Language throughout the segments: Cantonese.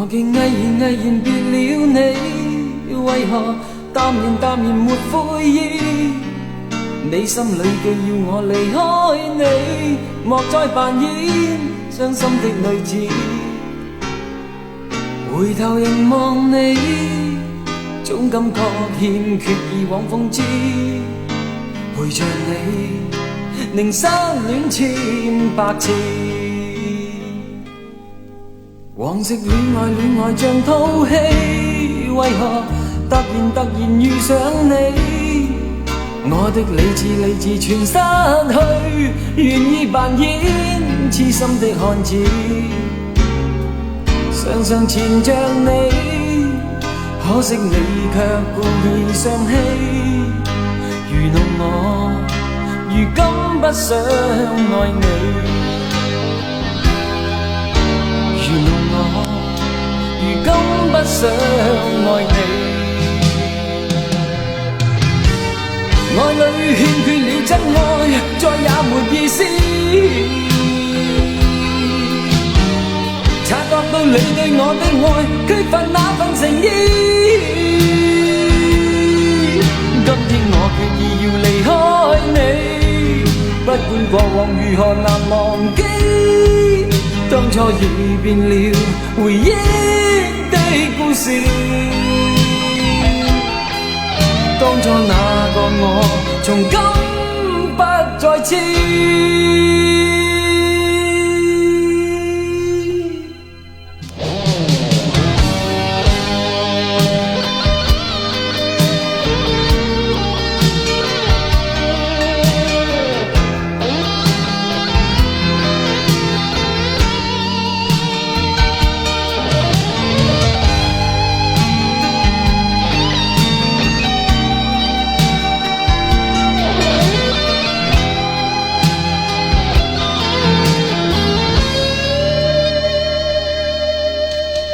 竟毅然別了你，為何淡然沒悔意？你心裏既要我離開你，莫再扮演傷心的女子。回頭凝望你，總感覺欠缺以往風姿，陪着你凝失戀千百次。往昔戀愛像套戲，為何突然遇上你？我的理智全失去，願意扮演痴心的漢子，常常纏着你，可惜你卻故意傷欺，愚弄我，如今不想愛你，愚弄我，如今不想愛你。愛裏欠缺了真愛，再也沒意思。察覺到你對我的愛，缺乏那份誠意。今天我決意要離開你，不管過往如何難忘記，當初已變了回憶的故事。當初那個我，從今不再痴。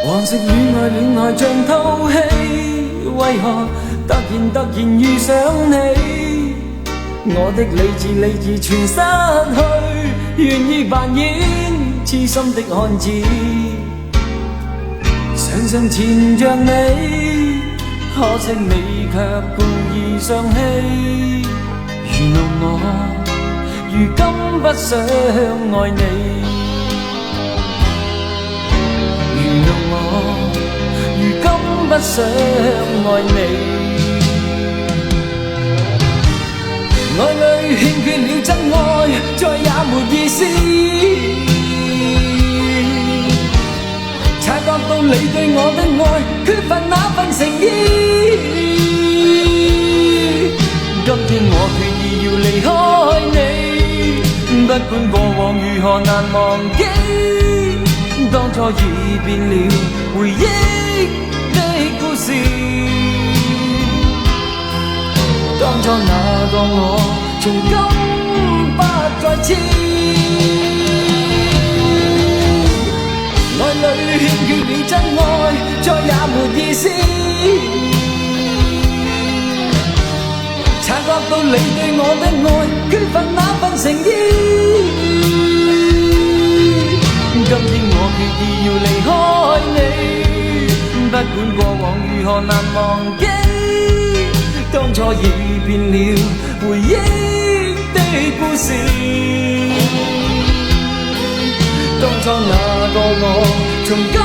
往昔戀愛像套戲，為何突然遇上你？我的理智全失去，願意扮演痴心的漢子，常常纏着你，可惜你卻故意傷欺，愚弄我，如今不想愛你。如今不想愛你，愛裏欠缺了真愛，再也沒意思。察覺到你對我的愛，缺乏那份誠意。今天我決意要離開你，不管過往如何難忘記，當初已變了回憶的故事。當初那個我，從今不再痴。愛裏欠缺了真愛，再也沒意思。察覺到你對我的愛，缺乏那份誠意。今天我決意要離開你，不管過往如何難忘記，當初已變了回憶的故事。當初那個我，從今